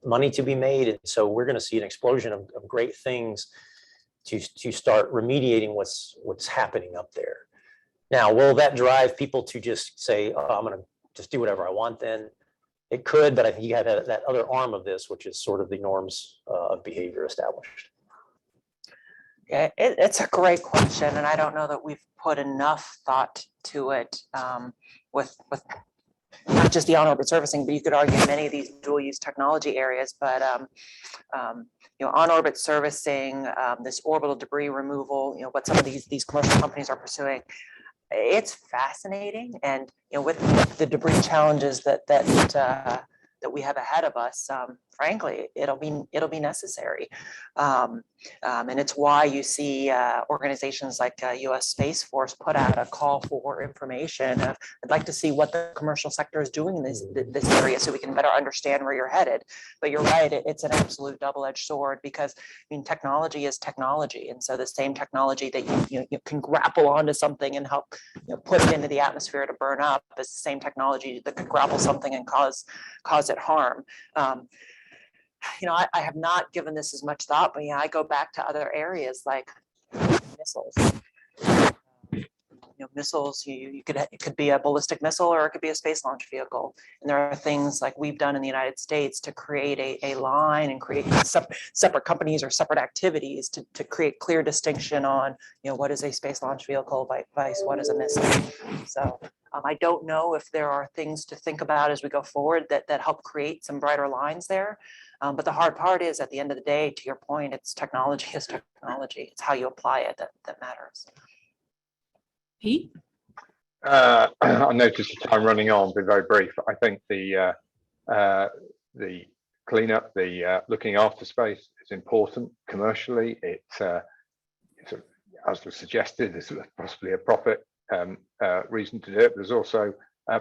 money to be made, and so we're going to see an explosion of great things to start remediating what's happening up there. Now, will that drive people to just say, oh, I'm going to just do whatever I want? Then it could, but I think you have that other arm of this, which is sort of the norms of behavior established. Yeah, it's a great question, and I don't know that we've put enough thought to it with not just the on-orbit servicing, but you could argue many of these dual-use technology areas. But on-orbit servicing, this orbital debris removal, what some of these commercial companies are pursuing, it's fascinating. And with the debris challenges that we have ahead of us, frankly, it'll be necessary. And it's why you see organizations like U.S. Space Force put out a call for information. I'd like to see what the commercial sector is doing in this area so we can better understand where you're headed. But you're right, it's an absolute double-edged sword, because technology is technology. And so the same technology that you can grapple onto something and help put it into the atmosphere to burn up is the same technology that could grapple something and cause it harm. I have not given this as much thought, but I go back to other areas like missiles. Missiles, it could be a ballistic missile, or it could be a space launch vehicle. And there are things like we've done in the United States to create a line and create separate companies or separate activities to create clear distinction on, what is a space launch vehicle vice what is a missile. So I don't know if there are things to think about as we go forward that help create some brighter lines there. But the hard part is, at the end of the day, to your point, it's technology is technology. It's how you apply it that matters. Pete? I noticed the time running on, be very brief. I think the cleanup, the looking after space is important commercially. It's as was suggested, there's possibly a profit reason to do it. There's also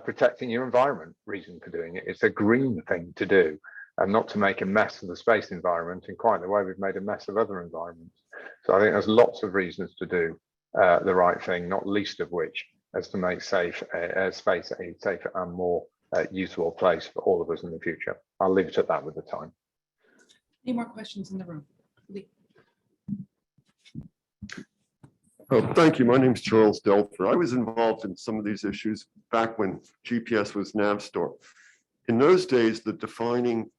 protecting your environment reason for doing it. It's a green thing to do, and not to make a mess of the space environment in quite the way we've made a mess of other environments. So I think there's lots of reasons to do the right thing, not least of which is to make space a safer and more usable place for all of us in the future. I'll leave it at that with the time. Any more questions in the room? Lee. Oh, thank you. My name is Charles Delfer. I was involved in some of these issues back when GPS was Navstar. In those days, the defining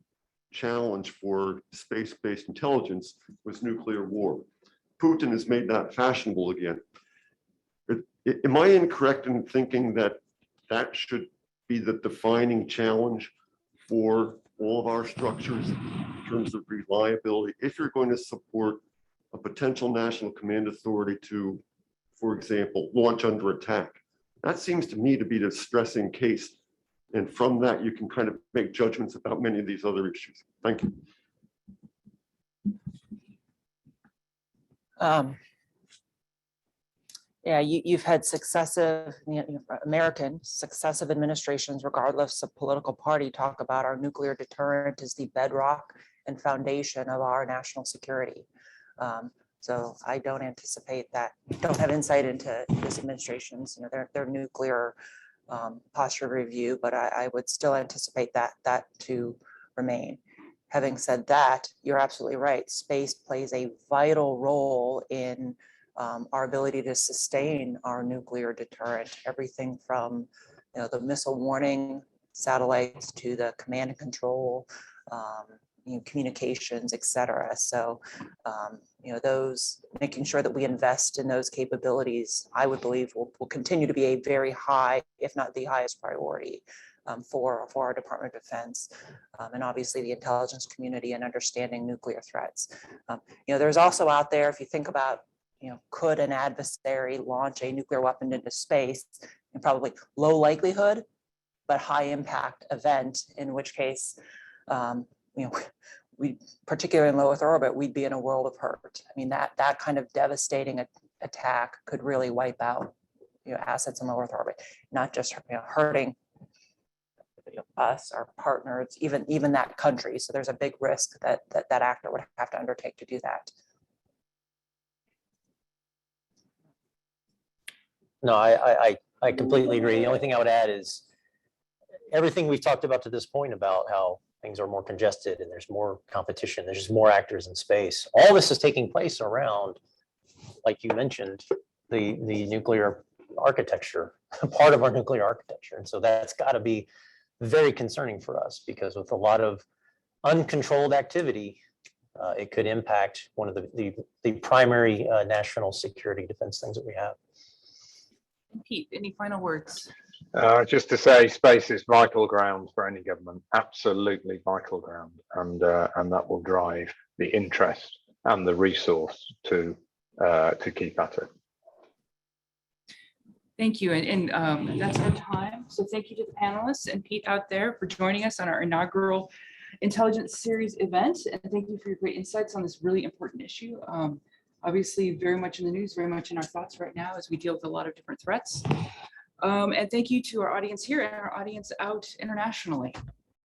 challenge for space-based intelligence was nuclear war. Putin has made that fashionable again. Am I incorrect in thinking that should be the defining challenge for all of our structures in terms of reliability, if you're going to support a potential national command authority to, for example, launch under attack? That seems to me to be the stressing case. And from that, you can kind of make judgments about many of these other issues. Thank you. Yeah, you've had successive administrations, regardless of political party, talk about our nuclear deterrent as the bedrock and foundation of our national security. So I don't anticipate that. Don't have insight into this administration's, their nuclear posture review, but I would still anticipate that to remain. Having said that, you're absolutely right. Space plays a vital role in our ability to sustain our nuclear deterrent. Everything from the missile warning satellites to the command and control, communications, et cetera. So, those making sure that we invest in those capabilities, I would believe will continue to be a very high, if not the highest priority for our Department of Defense, and obviously the intelligence community and understanding nuclear threats. There's also out there, if you think about, could an adversary launch a nuclear weapon into space, and probably low likelihood, but high impact event, in which case, we, particularly in low Earth orbit, we'd be in a world of hurt. I mean, that kind of devastating attack could really wipe out, assets in low Earth orbit, not just hurting us, our partners, even that country. So there's a big risk that actor would have to undertake to do that. No, I completely agree. The only thing I would add is everything we've talked about to this point about how things are more congested and there's more competition, there's just more actors in space. All this is taking place around, like you mentioned, the nuclear architecture, part of our nuclear architecture. And so that's got to be very concerning for us, because with a lot of uncontrolled activity, it could impact one of the primary national security defense things that we have. Pete, any final words? Just to say, space is vital ground for any government, absolutely vital ground, and that will drive the interest and the resource to keep at it. Thank you, and that's our time. So thank you to the panelists and Pete out there for joining us on our inaugural Intelligence Series event, and thank you for your great insights on this really important issue. Obviously, very much in the news, very much in our thoughts right now as we deal with a lot of different threats. And thank you to our audience here and our audience out internationally.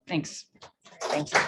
Thanks. Thank you.